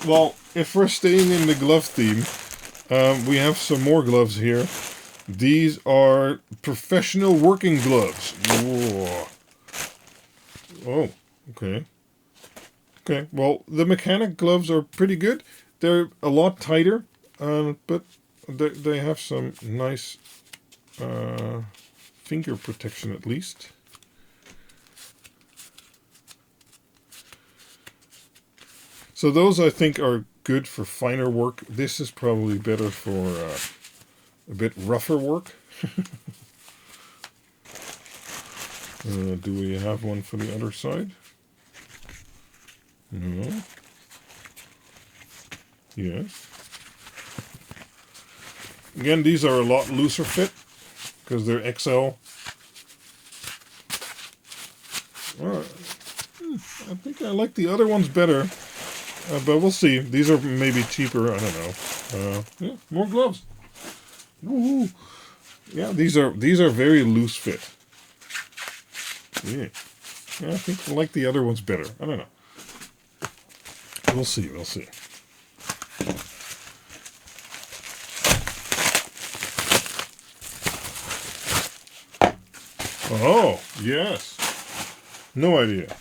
Well, if we're staying in the glove theme, we have some more gloves here. These are professional working gloves. Whoa. Oh, okay. Okay, well, the mechanic gloves are pretty good. They're a lot tighter, but they have some nice finger protection at least. So those, I think, are good for finer work. This is probably better for a bit rougher work. Do we have one for the other side? No. Yes. Again, these are a lot looser fit because they're XL. I think I like the other ones better, but we'll see. These are maybe cheaper. I don't know. Yeah, more gloves. Woohoo! Yeah, these are very loose fit. Yeah, I think I like the other ones better. I don't know. We'll see. We'll see. Oh, yes. No idea.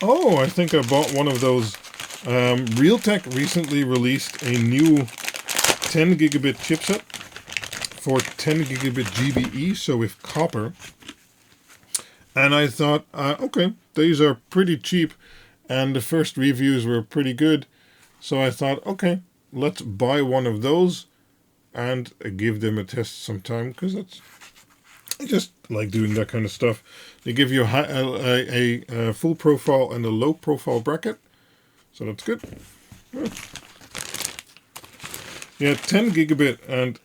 Oh, I think I bought one of those. Realtek recently released a new 10 gigabit chipset for 10 gigabit GBE, so with copper. And I thought, okay, these are pretty cheap, and the first reviews were pretty good. So I thought, okay, let's buy one of those and give them a test sometime, because I just like doing that kind of stuff. They give you a full profile and a low profile bracket, so that's good. Yeah, 10 gigabit, and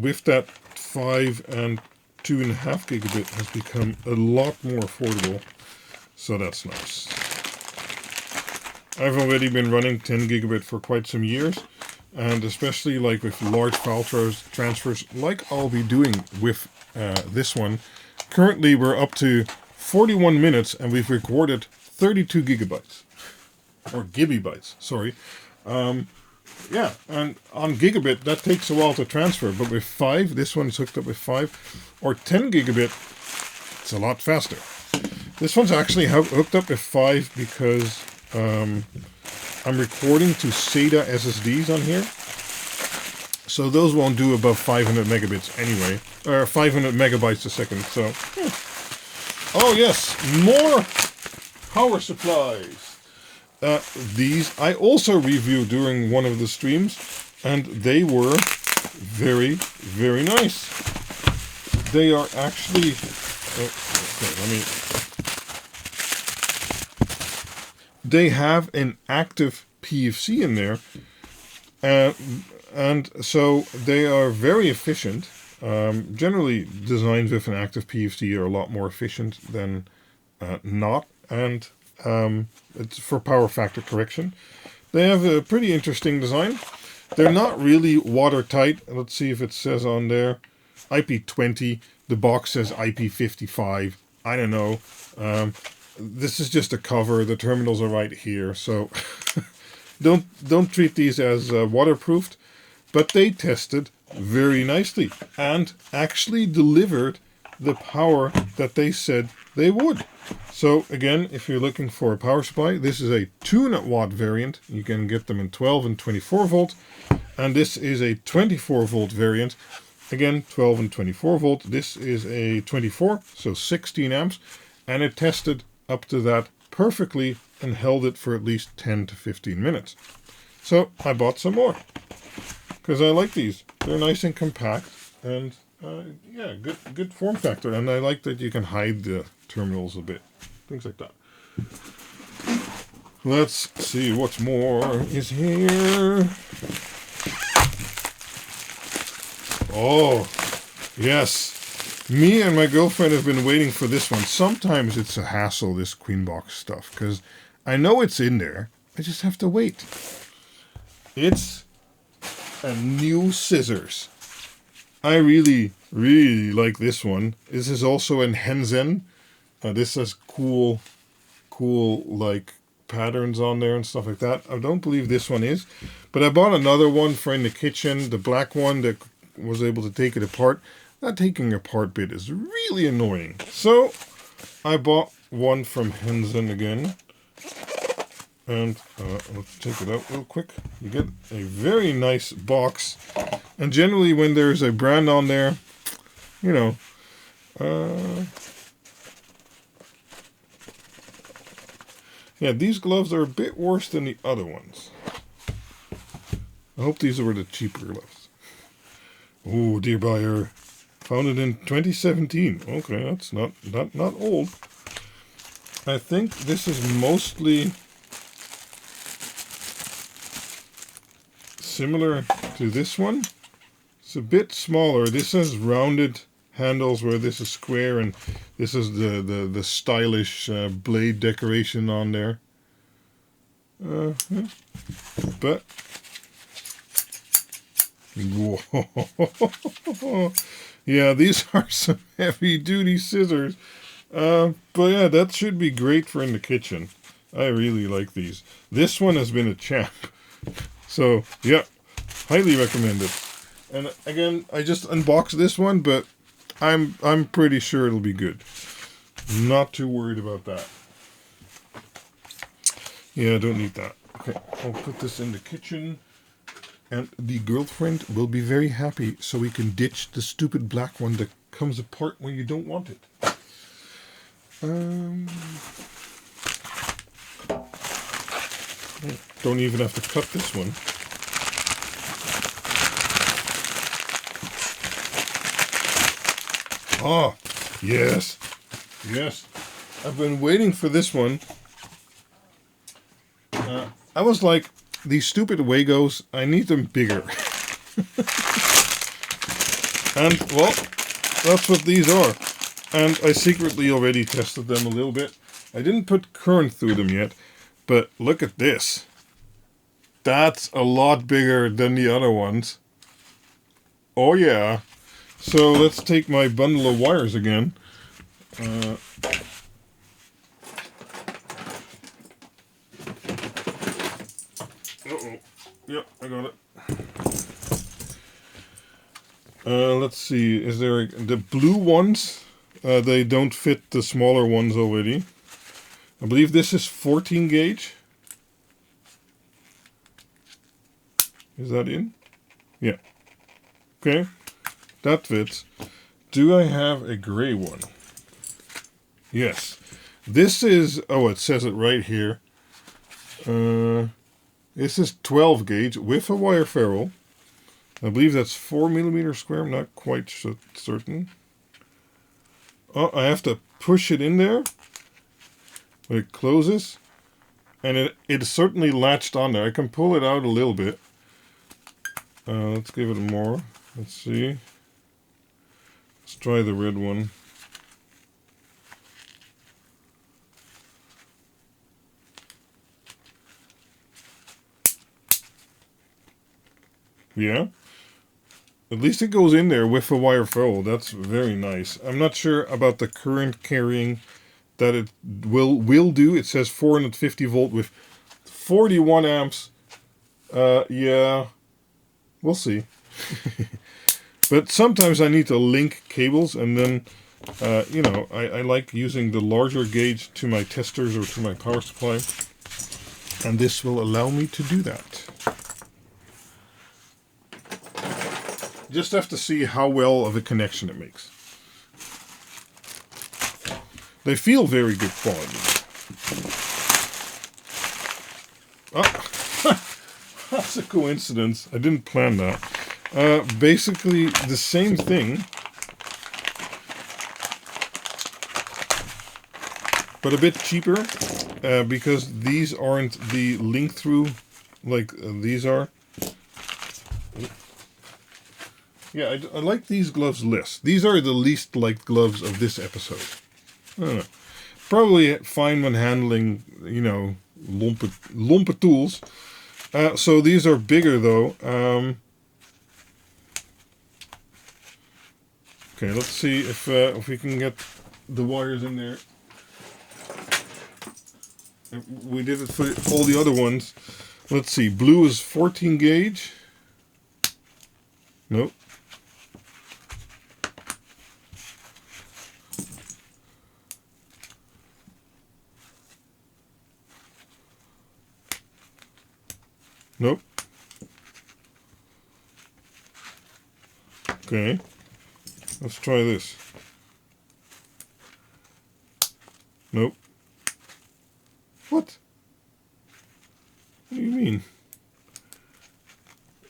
with that 5 and 2.5 gigabit has become a lot more affordable, so that's nice. I've already been running 10 gigabit for quite some years, and especially like with large file transfers like I'll be doing with this one. Currently we're up to 41 minutes and we've recorded 32 gigabytes. Or gigabytes, sorry. Yeah, and on gigabit that takes a while to transfer, but with 5, this one's hooked up with 5, or 10 gigabit, it's a lot faster. This one's actually hooked up with 5 because I'm recording to SATA SSDs on here. So those won't do above 500 megabits anyway, or 500 megabytes a second, so. Yeah. Oh yes, more power supplies. These I also reviewed during one of the streams, and they were very, very nice. They are actually, they have an active PFC in there, and so they are very efficient. Generally, designs with an active PFC are a lot more efficient than not, and it's for power factor correction. They have a pretty interesting design. They're not really watertight. Let's see if it says on there IP20. The box says IP55. I don't know. This is just a cover. The terminals are right here, so don't treat these as waterproofed. But they tested very nicely and actually delivered the power that they said they would. So again, if you're looking for a power supply, this is a 200 watt variant. You can get them in 12 and 24 volt. And this is a 24 volt variant. Again, 12 and 24 volt. This is a 24, so 16 amps. And it tested up to that perfectly and held it for at least 10 to 15 minutes. So I bought some more because I like these. They're nice and compact, and yeah, good form factor. And I like that you can hide the terminals a bit, things like that. Let's see what more is here. Oh, yes. Me and my girlfriend have been waiting for this one. Sometimes it's a hassle, this QuinBoxed stuff, because I know it's in there. I just have to wait. It's a new scissors. I really, really like this one. This is also in Hezhen. This has cool cool like patterns on there and stuff like that. I don't believe this one is, but I bought another one for in the kitchen, the black one that was able to take it apart. That taking apart bit is really annoying. So I bought one from Hezhen again. And let's take it out real quick. You get a very nice box. And generally when there's a brand on there, you know, yeah, these gloves are a bit worse than the other ones. I hope these were the cheaper gloves. Oh, dear buyer. Found it in 2017. Okay, that's not old. I think this is mostly similar to this one. It's a bit smaller. This has rounded handles where this is square, and this is the stylish blade decoration on there. Yeah. But whoa. Yeah, these are some heavy duty scissors. But yeah, that should be great for in the kitchen. I really like these. This one has been a champ. So, yeah, highly recommend it. And again, I just unboxed this one, but I'm pretty sure it'll be good. Not too worried about that. Yeah, I don't need that. Okay, I'll put this in the kitchen. And the girlfriend will be very happy, so we can ditch the stupid black one that comes apart when you don't want it. Don't even have to cut this one. Ah, yes. Yes. I've been waiting for this one. I was like, these stupid Wagos, I need them bigger. And, well, that's what these are. And I secretly already tested them a little bit. I didn't put current through them yet, but look at this. That's a lot bigger than the other ones. Oh yeah. So let's take my bundle of wires again. Yep, I got it. Let's see. Is there the blue ones? They don't fit the smaller ones already. I believe this is 14 gauge. Is that in? Yeah. Okay. That fits. Do I have a gray one? Yes. This is... Oh, it says it right here. This is 12 gauge with a wire ferrule. I believe that's 4mm square. I'm not quite certain. Oh, I have to push it in there. When it closes. And it certainly latched on there. I can pull it out a little bit. Let's give it more. Let's see. Let's try the red one. Yeah. At least it goes in there with a wire ferrule. That's very nice. I'm not sure about the current carrying that it will do. It says 450 volt with 41 amps. Yeah. We'll see. But sometimes I need to link cables, and then, you know, I like using the larger gauge to my testers or to my power supply. And this will allow me to do that. Just have to see how well of a connection it makes. They feel very good quality. Oh, that's a coincidence. I didn't plan that. Basically the same thing, but a bit cheaper, because these aren't the link through like these are. Yeah, I like these gloves less. These are the least liked gloves of this episode. I don't know. Probably fine when handling, you know, lompe tools. So these are bigger though. Okay, let's see if we can get the wires in there. We did it for all the other ones. Let's see. Blue is 14 gauge. Nope. Nope. Okay. Let's try this. Nope. What? What do you mean?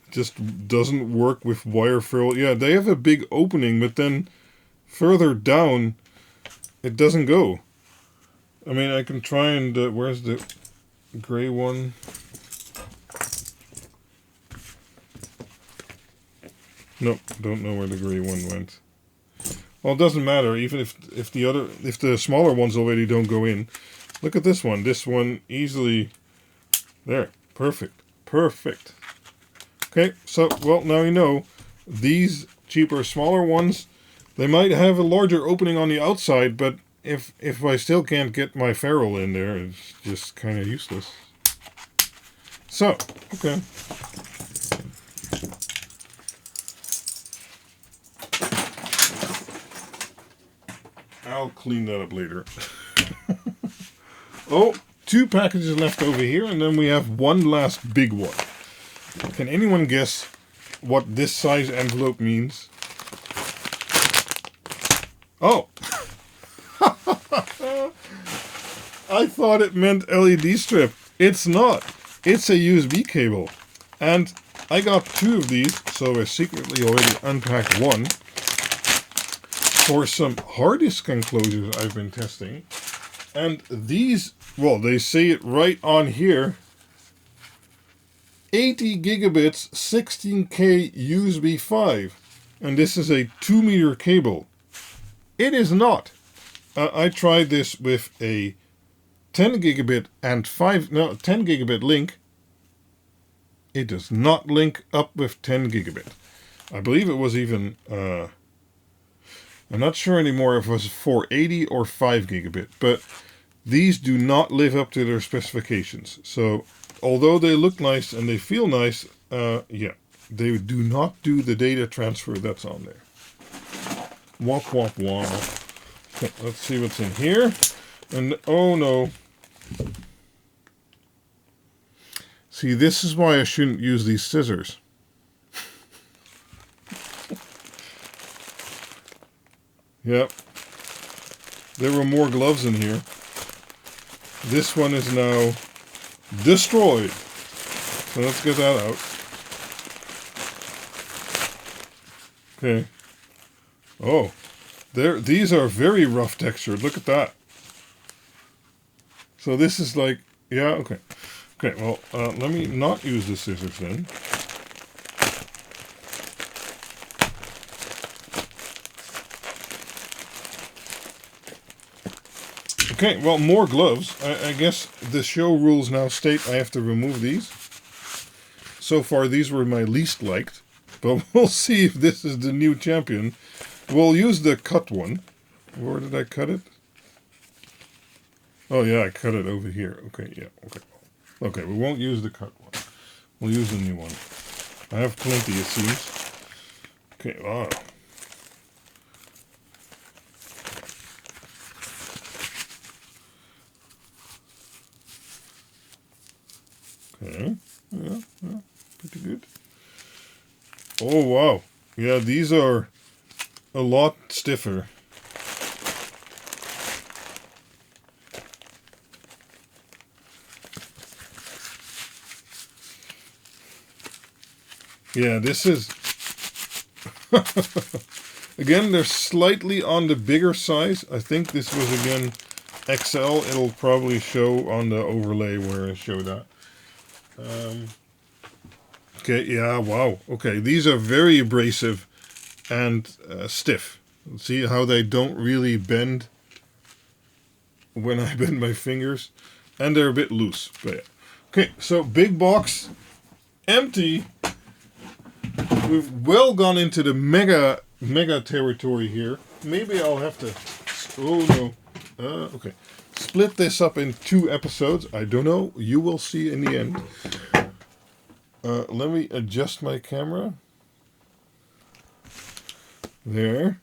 It just doesn't work with wire ferrule. Yeah, they have a big opening, but then further down, it doesn't go. I mean, I can try and... where's the gray one? Nope, don't know where the gray one went. Well, it doesn't matter, even if the smaller ones already don't go in. Look at this one. This one easily... There. Perfect. Perfect. Okay, so, well, now you know. These cheaper, smaller ones, they might have a larger opening on the outside, but if I still can't get my ferrule in there, it's just kind of useless. So, okay. I'll clean that up later. Oh, 2 packages left over here, and then we have one last big one. Can anyone guess what this size envelope means? Oh! I thought it meant LED strip. It's not. It's a USB cable. And I got 2 of these, so I secretly already unpacked one. For some hard disk enclosures I've been testing. And these, well, they say it right on here. 80 gigabits, 16K USB 5. And this is a 2 meter cable. It is not. I tried this with a 10 gigabit and 10 gigabit link. It does not link up with 10 gigabit. I believe it was even... I'm not sure anymore if it was 480 or 5 gigabit, but these do not live up to their specifications. So, although they look nice and they feel nice, yeah, they do not do the data transfer that's on there. Womp womp womp. Okay, let's see what's in here. And, oh no. See, this is why I shouldn't use these scissors. Yep. There were more gloves in here. This one is now destroyed. So let's get that out. Okay. Oh. These are very rough textured. Look at that. So this is like... Yeah, okay. Okay, well, let me not use the scissors then. Okay, well, more gloves. I guess the show rules now state I have to remove these. So far, these were my least liked. But we'll see if this is the new champion. We'll use the cut one. Where did I cut it? Oh, yeah, I cut it over here. Okay, yeah, okay. Okay, we won't use the cut one. We'll use the new one. I have plenty, it seems. Okay, wow. Okay, yeah, pretty good. Oh, wow. Yeah, these are a lot stiffer. Yeah, this is... Again, they're slightly on the bigger size. I think this was, again, XL. It'll probably show on the overlay where I showed that. Okay, yeah, wow. Okay, these are very abrasive and stiff. See how they don't really bend when I bend my fingers? And they're a bit loose. But yeah. Okay, so big box, empty. We've well gone into the mega territory here. Maybe I'll have to... Oh, no. Okay. split this up in 2 episodes. I don't know. You will see in the end. Let me adjust my camera. There.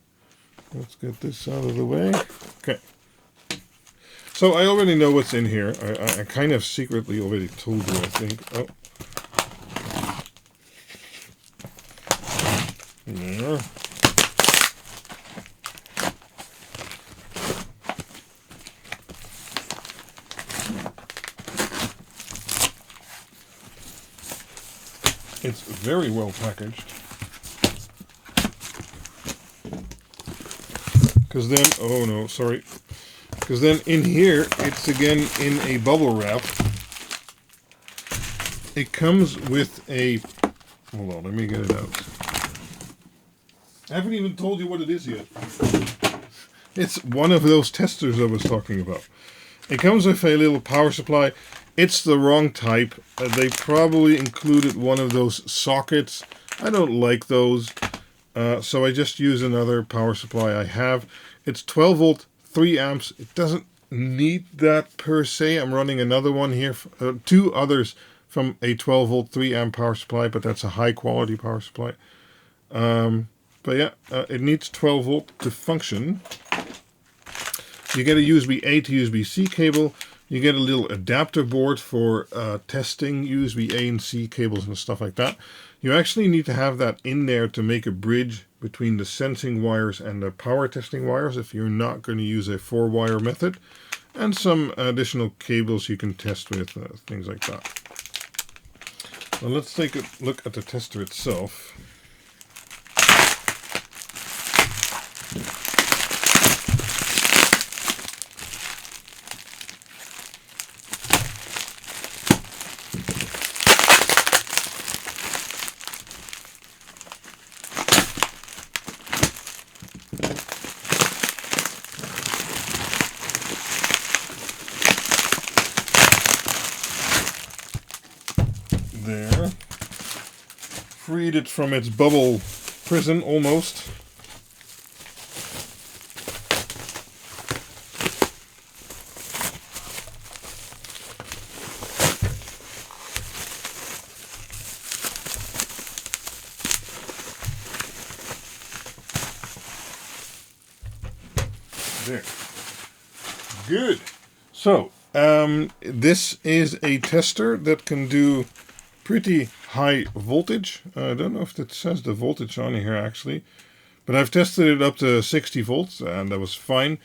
Let's get this out of the way. Okay. So I already know what's in here. I kind of secretly already told you, I think. Oh. There. It's very well packaged. Because then, oh no, sorry. Because then in here, it's again in a bubble wrap. It comes with a, hold on, let me get it out. I haven't even told you what it is yet. It's one of those testers I was talking about. It comes with a little power supply. It's the wrong type. They probably included one of those sockets. I don't like those. So I just use another power supply I have. It's 12 volt, 3 amps. It doesn't need that per se. I'm running another one here. 2 others from a 12 volt, 3 amp power supply, but that's a high quality power supply. But yeah, it needs 12 volt to function. You get a USB-A to USB-C cable. You get a little adapter board for testing USB-A and C cables and stuff like that. You actually need to have that in there to make a bridge between the sensing wires and the power testing wires if you're not going to use a 4-wire method. And some additional cables you can test with, things like that. Well, let's take a look at the tester itself. There. Freed it from its bubble prison almost. There. Good. So, this is a tester that can do pretty high voltage. I don't know if it says the voltage on here actually, but I've tested it up to 60 volts and that was fine.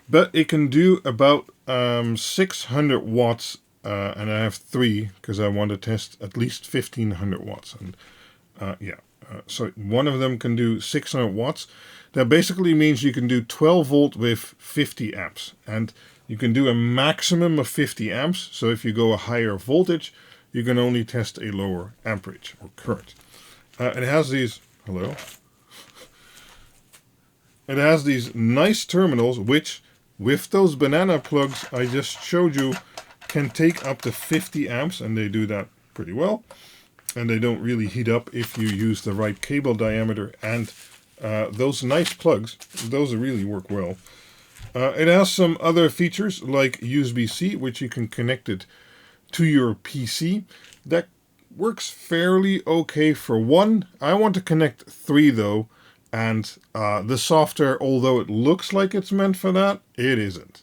But it can do about 600 watts, and I have 3 because I want to test at least 1500 watts. And so one of them can do 600 watts. That basically means you can do 12 volt with 50 amps, and you can do a maximum of 50 amps. So if you go a higher voltage, you can only test a lower amperage or current. It has these, hello. It has these nice terminals, which with those banana plugs I just showed you can take up to 50 amps, and they do that pretty well. And they don't really heat up if you use the right cable diameter. And those nice plugs, those really work well. It has some other features like USB-C, which you can connect it to your PC. That works fairly okay for 1. I want to connect 3 though, and the software, although it looks like it's meant for that, it isn't.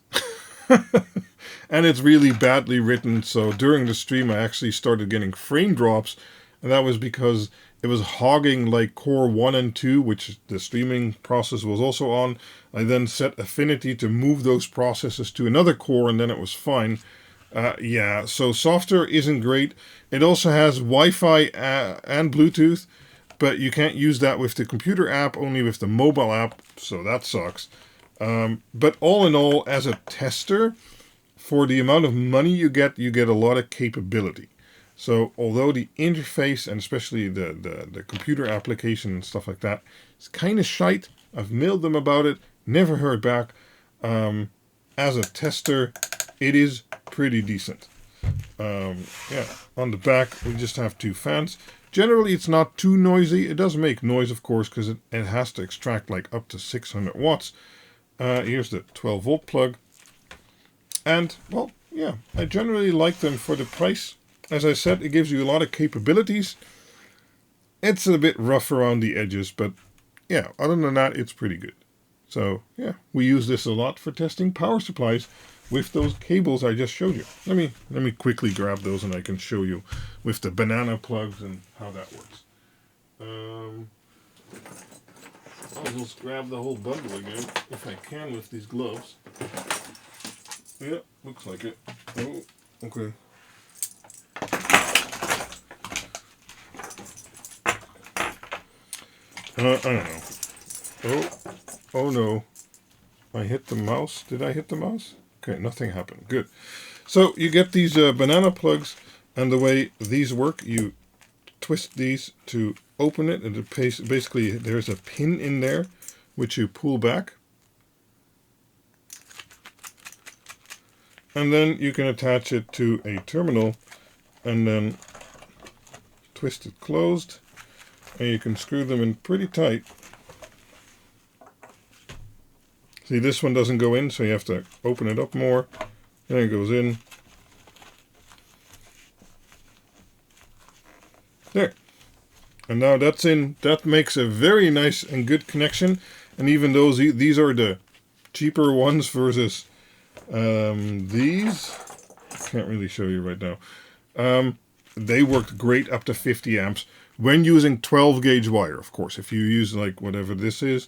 And it's really badly written, so during the stream I actually started getting frame drops, and that was because it was hogging like core 1 and 2, which the streaming process was also on. I then set affinity to move those processes to another core, and then it was fine. Yeah, so software isn't great. It also has Wi-Fi and Bluetooth, but you can't use that with the computer app, only with the mobile app, so that sucks. But all in all, as a tester, for the amount of money you get a lot of capability. So although the interface, and especially the computer application and stuff like that, is kind of shite, I've mailed them about it, never heard back. As a tester, it is pretty decent. Yeah, on the back we just have 2 fans. Generally it's not too noisy. It does make noise, of course, because it has to extract like up to 600 watts. Here's the 12 volt plug. And, well, yeah, I generally like them for the price. As I said, it gives you a lot of capabilities. It's a bit rough around the edges, but yeah, other than that, it's pretty good. So, yeah, we use this a lot for testing power supplies with those cables I just showed you. Let me quickly grab those and I can show you with the banana plugs and how that works. I'll just grab the whole bundle again, if I can, with these gloves. Yeah, looks like it. Oh, okay. I don't know. Oh no. I hit the mouse. Did I hit the mouse? Okay, nothing happened. Good. So you get these banana plugs, and the way these work, you twist these to open it, and basically there's a pin in there which you pull back. And then you can attach it to a terminal and then twist it closed, and you can screw them in pretty tight. See, this one doesn't go in, so you have to open it up more. Then it goes in. There. And now that's in. That makes a very nice and good connection. And even those, these are the cheaper ones versus these. Can't really show you right now. They worked great up to 50 amps when using 12 gauge wire, of course. If you use like whatever this is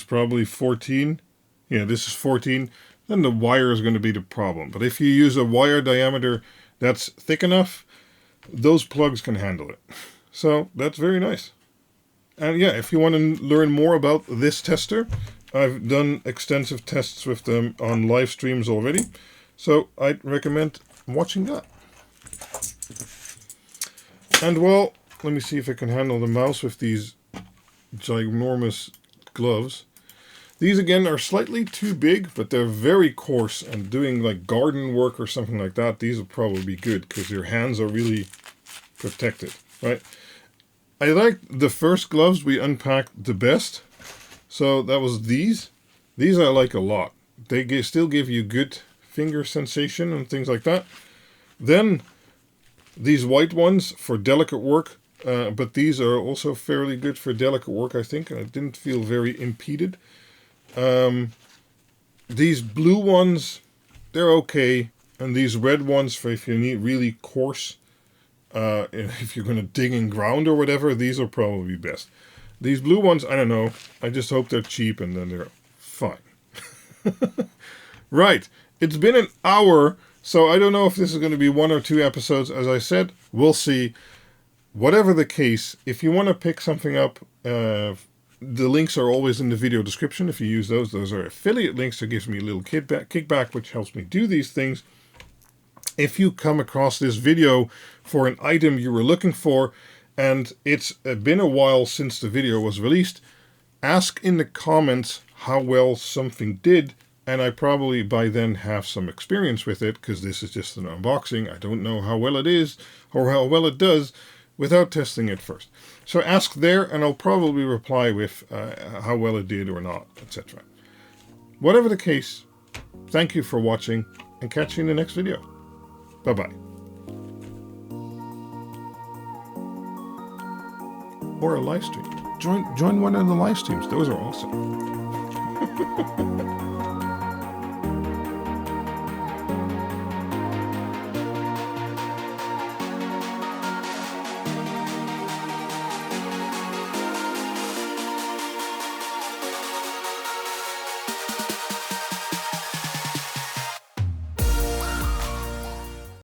probably 14. Yeah, this is 14. Then the wire is going to be the problem. But if you use a wire diameter that's thick enough, those plugs can handle it. So that's very nice. And yeah, if you want to learn more about this tester, I've done extensive tests with them on live streams already. So I'd recommend watching that. And well, let me see if I can handle the mouse with these ginormous gloves. These again are slightly too big, but they're very coarse, and doing like garden work or something like that, these will probably be good because your hands are really protected, right? I like the first gloves we unpacked the best. So that was these. These I like a lot. They still give you good finger sensation and things like that. Then these white ones for delicate work, but these are also fairly good for delicate work, I think. And I didn't feel very impeded. These blue ones, they're okay. And these red ones for if you need really coarse, if you're going to dig in ground or whatever, these are probably best. These blue ones, I don't know. I just hope they're cheap and then they're fine. Right. It's been an hour, so I don't know if this is going to be 1 or 2 episodes. As I said, we'll see. Whatever the case, if you want to pick something up, the links are always in the video description. If you use those are affiliate links that gives me a little kickback, which helps me do these things. If you come across this video for an item you were looking for, and it's been a while since the video was released, ask in the comments how well something did, and I probably by then have some experience with it, because this is just an unboxing. I don't know how well it is, or how well it does, without testing it first. So ask there, and I'll probably reply with how well it did or not, etc. Whatever the case, thank you for watching, and catch you in the next video. Bye-bye. Or a live stream. Join one of the live streams. Those are awesome.